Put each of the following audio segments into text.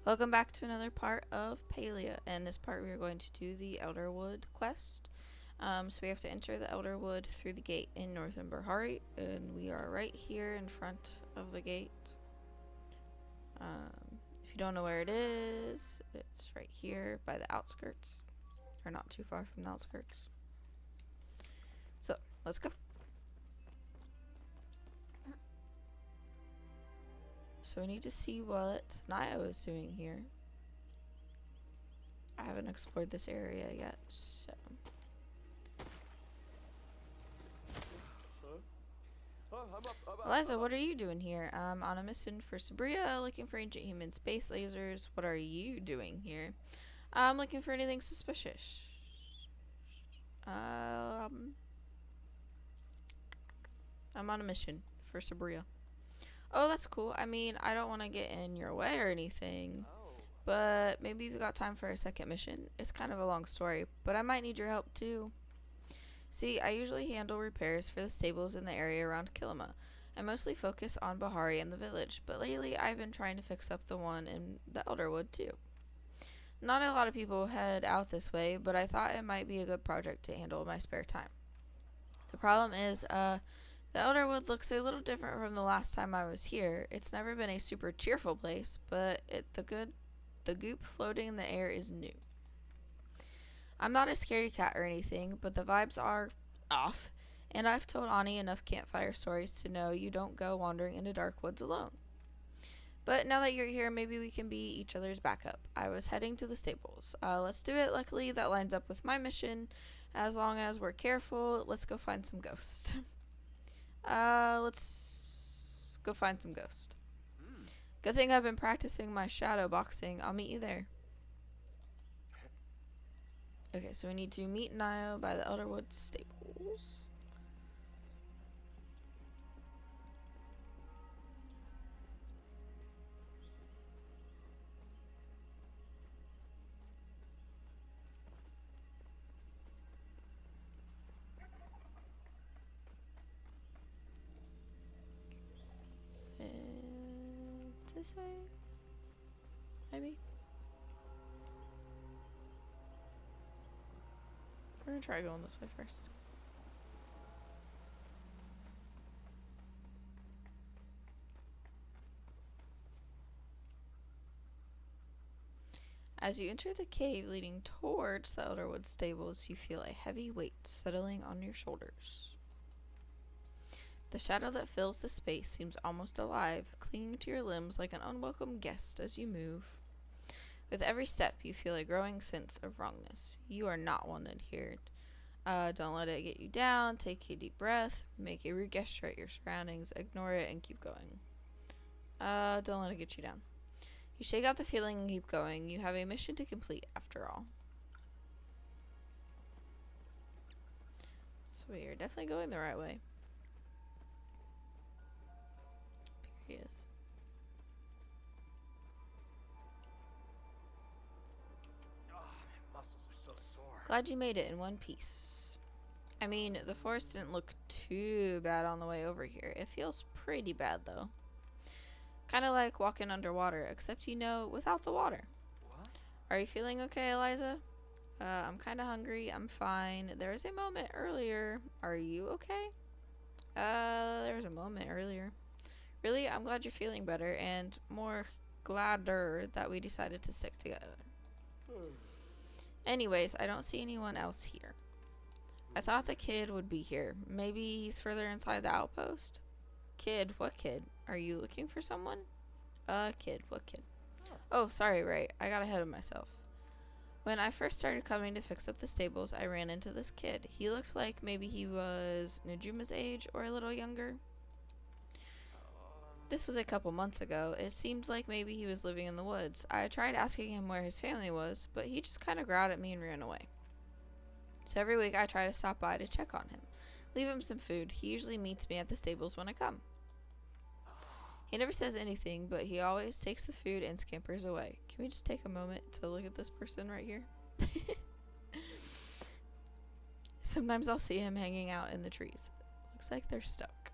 Welcome back to another part of Palia. In this part, we are going to do the Elderwood quest. So we have to enter the Elderwood through the gate in Northern Bahari, and we are right here in front of the gate. If you don't know where it is, it's right here by the outskirts, or not too far from the outskirts. So let's go. So we need to see what Nio is doing here. I haven't explored this area yet, so. Eliza, what are you doing here? I'm on a mission for Sabria, looking for ancient human space lasers. What are you doing here? I'm looking for anything suspicious. I'm on a mission for Sabria. Oh, that's cool. I mean, I don't want to get in your way or anything, but maybe you've got time for a second mission. It's kind of a long story, but I might need your help too. See, I usually handle repairs for the stables in the area around Kilima. I mostly focus on Bahari and the village, but lately I've been trying to fix up the one in the Elderwood too. Not a lot of people head out this way, but I thought it might be a good project to handle in my spare time. The problem is, the Elderwood looks a little different from the last time I was here. It's never been a super cheerful place, but the goop floating in the air is new. I'm not a scaredy cat or anything, but the vibes are off, and I've told Ani enough campfire stories to know you don't go wandering into dark woods alone. But now that you're here, maybe we can be each other's backup. I was heading to the stables. Let's do it. Luckily, that lines up with my mission. As long as we're careful, let's go find some ghosts. Let's go find some ghosts. Good thing I've been practicing my shadow boxing. I'll meet you there. Okay, so we need to meet Nio by the Elderwood stables. This way? Maybe? We're gonna try going this way first. As you enter the cave leading towards the Elderwood stables, you feel a heavy weight settling on your shoulders. The shadow that fills the space seems almost alive, clinging to your limbs like an unwelcome guest as you move. With every step, you feel a growing sense of wrongness. You are not wanted here. Don't let it get you down. Take a deep breath. Make a rude gesture at your surroundings. Ignore it and keep going. Don't let it get you down. You shake out the feeling and keep going. You have a mission to complete after all. So we are definitely going the right way. Here he is. My muscles are so sore. Glad you made it in one piece. I mean, the forest didn't look too bad on the way over here. It feels pretty bad, though. Kind of like walking underwater, except, without the water. What? Are you feeling okay, Eliza? I'm kind of hungry. I'm fine. There was a moment earlier. Are you okay? There was a moment earlier. Really? I'm glad you're feeling better, and more gladder that we decided to stick together. Anyways, I don't see anyone else here. I thought the kid would be here. Maybe he's further inside the outpost? Kid? What kid? Are you looking for someone? Kid. What kid? Oh, sorry, right. I got ahead of myself. When I first started coming to fix up the stables, I ran into this kid. He looked like maybe he was Najuma's age or a little younger. This was a couple months ago. It seemed like maybe he was living in the woods. I tried asking him where his family was, but he just kind of growled at me and ran away. So every week I try to stop by to check on him. Leave him some food. He usually meets me at the stables when I come. He never says anything, but he always takes the food and scampers away. Can we just take a moment to look at this person right here? Sometimes I'll see him hanging out in the trees. Looks like they're stuck.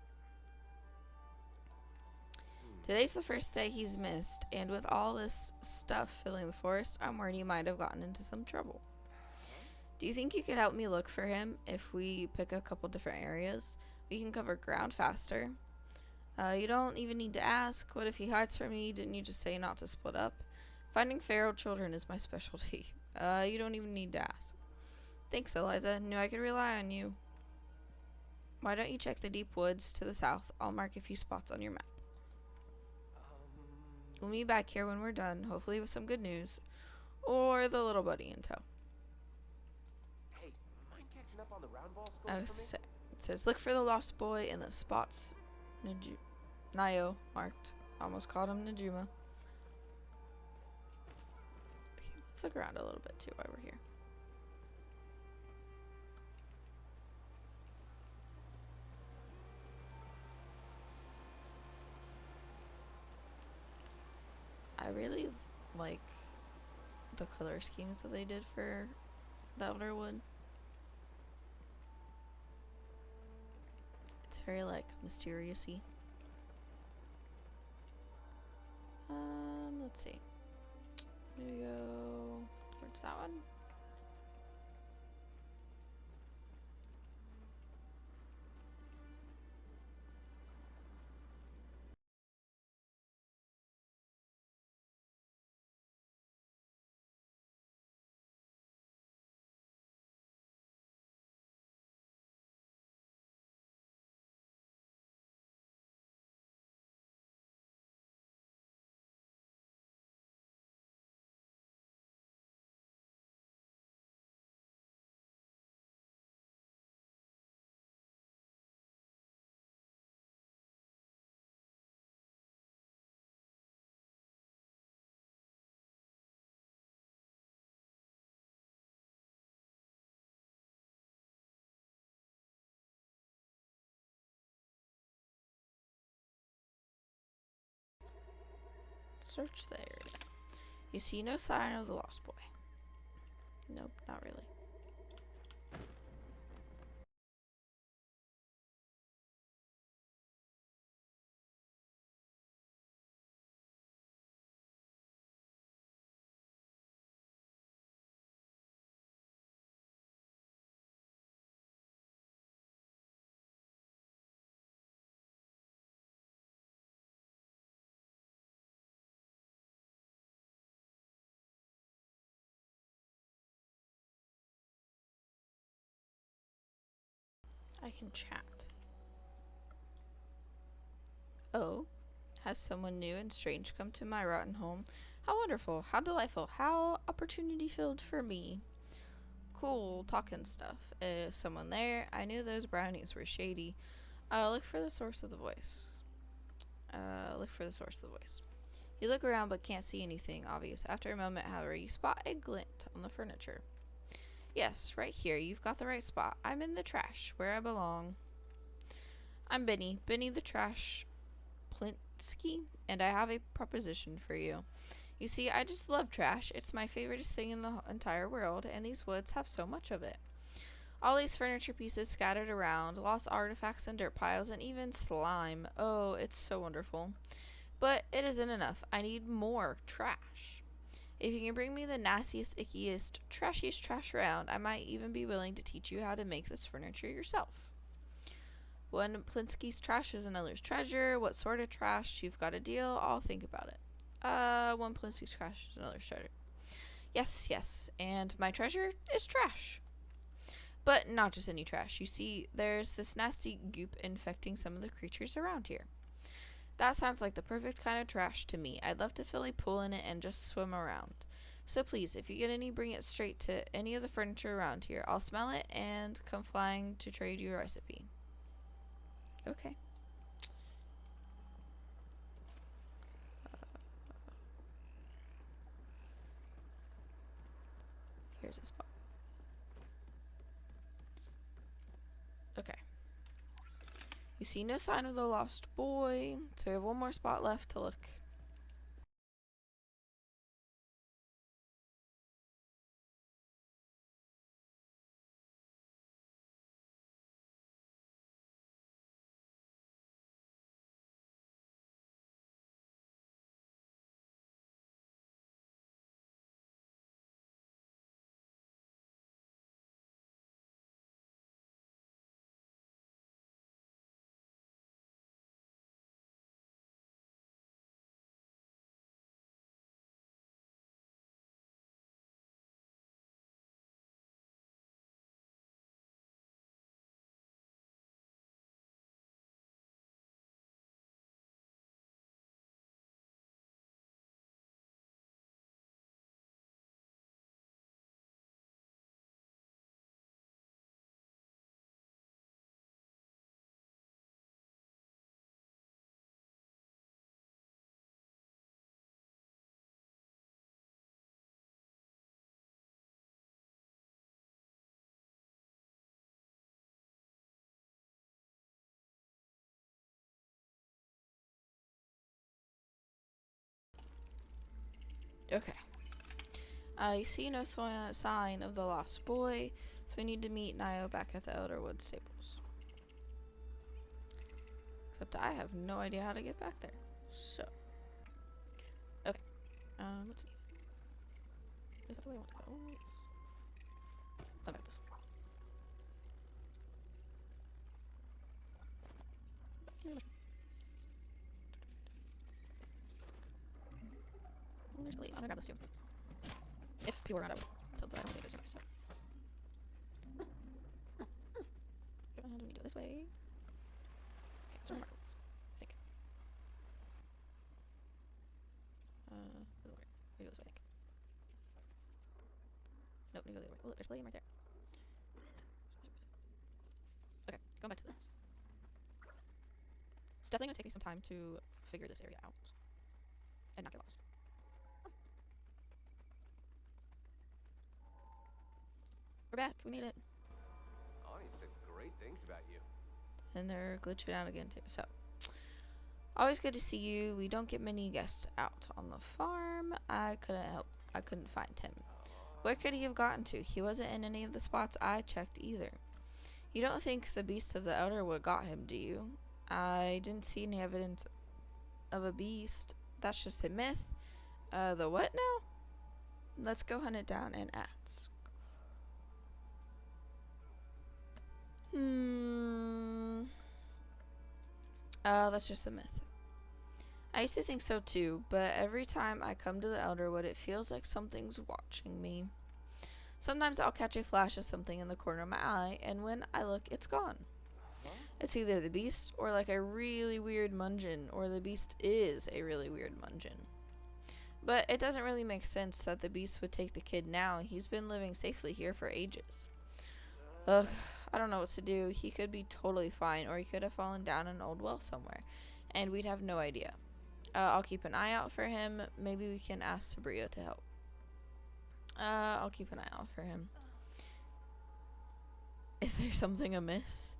Today's the first day he's missed, and with all this stuff filling the forest, I'm worried he might have gotten into some trouble. Huh? Do you think you could help me look for him if we pick a couple different areas? We can cover ground faster. You don't even need to ask. What if he hides from me? Didn't you just say not to split up? Finding feral children is my specialty. You don't even need to ask. Thanks, Eliza. Knew I could rely on you. Why don't you check the deep woods to the south? I'll mark a few spots on your map. We'll meet back here when we're done, hopefully with some good news. Or the little buddy in tow. Hey, mind catching up on the round ball scores for me? It says, look for the lost boy in the spots. Nayo marked. Almost called him Najuma. Let's look around a little bit too while we're here. I really like the color schemes that they did for the Elderwood. It's very like mysterious-y. Let's see. Maybe go towards that one. Search the area. You see no sign of the lost boy. Nope, not really. I can chat. Oh, has someone new and strange come to my rotten home? How wonderful, how delightful, how opportunity filled for me. Cool, talking stuff. Is someone there? I knew those brownies were shady. Look for the source of the voice. Look for the source of the voice. You look around but can't see anything obvious. After a moment, however, you spot a glint on the furniture. Yes, right here. You've got the right spot. I'm in the trash, where I belong. I'm Benny. Benny the Trash Plinsky, and I have a proposition for you. You see, I just love trash. It's my favorite thing in the entire world, and these woods have so much of it. All these furniture pieces scattered around, lost artifacts and dirt piles, and even slime. Oh, it's so wonderful. But it isn't enough. I need more trash. If you can bring me the nastiest, ickiest, trashiest trash around, I might even be willing to teach you how to make this furniture yourself. One Plinsky's trash is another's treasure. What sort of trash? You've got a deal? I'll think about it. One Plinsky's trash is another's treasure. Yes, yes. And my treasure is trash. But not just any trash. You see, there's this nasty goop infecting some of the creatures around here. That sounds like the perfect kind of trash to me. I'd love to fill a pool in it and just swim around. So please, if you get any, bring it straight to any of the furniture around here. I'll smell it and come flying to trade you a recipe. Okay. Here's a spot. Okay. You see no sign of the lost boy, so we have one more spot left to look. Okay. You see no sign of the lost boy, so we need to meet Nio back at the Elderwood stables. Except I have no idea how to get back there. So. Okay. Let's see. Is that the way I want to go? Yes. How about this? There's a lady. I'm gonna grab this too. If people are around, I would tell them, but I don't think there's ever, so. Do we do it this way? Okay, it's remarkables, I think. This is weird. We do this way, I think. Nope, we go the other way. Oh, look, there's a palladium right there. Okay, going back to this. It's definitely gonna take me some time to figure this area out. And not get lost. We're back. We made it. Ani said great things about you. And they're glitching out again too. So, always good to see you. We don't get many guests out on the farm. I couldn't find him. Where could he have gotten to? He wasn't in any of the spots I checked either. You don't think the beast of the Elderwood got him, do you? I didn't see any evidence of a beast. That's just a myth. The what now? Let's go hunt it down and ask. That's just a myth. I used to think so too, but every time I come to the Elderwood, it feels like something's watching me. Sometimes I'll catch a flash of something in the corner of my eye, and when I look, it's gone. It's either the beast or like a really weird mungeon, or the beast is a really weird mungeon. But it doesn't really make sense that the beast would take the kid now. He's been living safely here for ages. Ugh, I don't know what to do. He could be totally fine, or he could have fallen down an old well somewhere, and we'd have no idea. I'll keep an eye out for him. Maybe we can ask Sabria to help. I'll keep an eye out for him. Is there something amiss?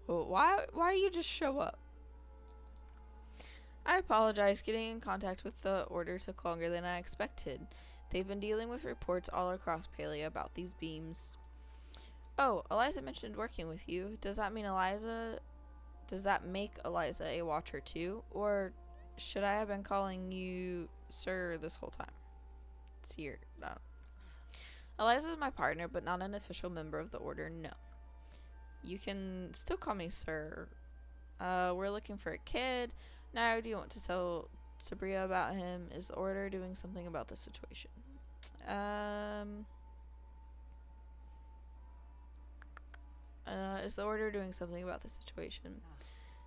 Why you just show up? I apologize. Getting in contact with the Order took longer than I expected. They've been dealing with reports all across Palia about these beams. Oh, Eliza mentioned working with you. Does that make Eliza a watcher too? Or should I have been calling you sir this whole time? Sir. No. Eliza is my partner, but not an official member of the Order, no. You can still call me sir. We're looking for a kid. Now, do you want to tell Sabria about him? Is the Order doing something about the situation? Is the Order doing something about the situation?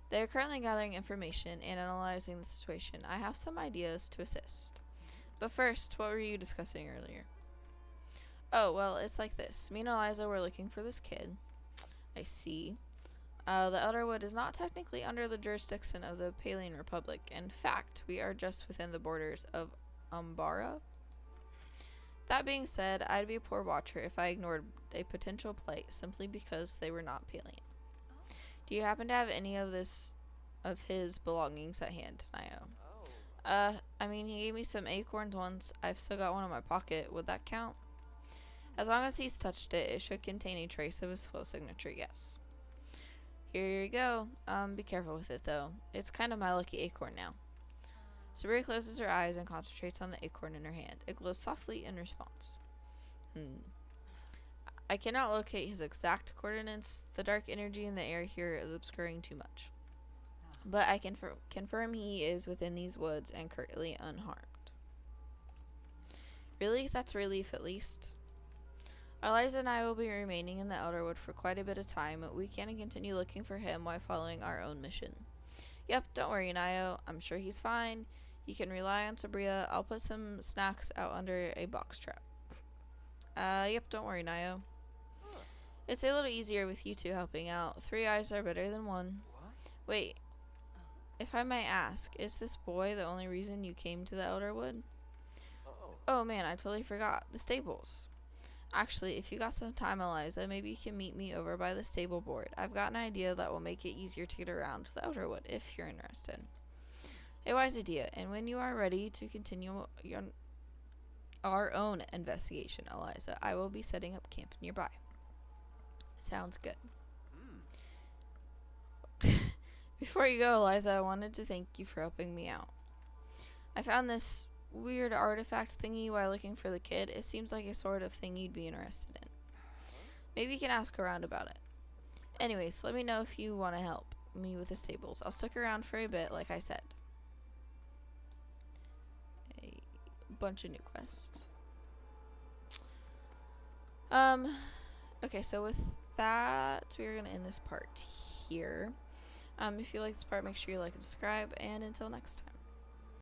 They are currently gathering information and analyzing the situation. I have some ideas to assist. But first, what were you discussing earlier? Oh, well, it's like this. Me and Eliza were looking for this kid. I see. The Elderwood is not technically under the jurisdiction of the Palian Republic. In fact, we are just within the borders of Umbara. That being said, I'd be a poor watcher if I ignored a potential plight simply because they were not Palian. Do you happen to have any of his belongings at hand, Nio? I mean, he gave me some acorns once. I've still got one in my pocket. Would that count? As long as he's touched it, it should contain a trace of his flow signature, yes. Here you go. Be careful with it, though. It's kind of my lucky acorn now. Sabria closes her eyes and concentrates on the acorn in her hand. It glows softly in response. I cannot locate his exact coordinates. The dark energy in the air here is obscuring too much. But I can confirm he is within these woods and currently unharmed. Really? That's relief, at least. Eliza and I will be remaining in the Elderwood for quite a bit of time. We can continue looking for him while following our own mission. Yep, don't worry, Nio. I'm sure he's fine. You can rely on Sabria. I'll put some snacks out under a box trap. Yep, don't worry, Nio. It's a little easier with you two helping out. 3 eyes are better than one. What? Wait, if I may ask, is this boy the only reason you came to the Elderwood? Oh man, I totally forgot. The stables. Actually, if you got some time, Eliza, maybe you can meet me over by the stable board. I've got an idea that will make it easier to get around to the Elderwood, if you're interested. A wise idea, and when you are ready to continue our own investigation, Eliza. I will be setting up camp nearby. Sounds good. Before you go, Eliza, I wanted to thank you for helping me out. I found this weird artifact thingy while looking for the kid. It seems like a sort of thing you'd be interested in. Maybe you can ask around about it. Anyways, let me know if you want to help me with the stables. I'll stick around for a bit, like I said. A bunch of new quests. Okay, so with that, we're gonna end this part here. If you like this part, make sure you like and subscribe, and until next time.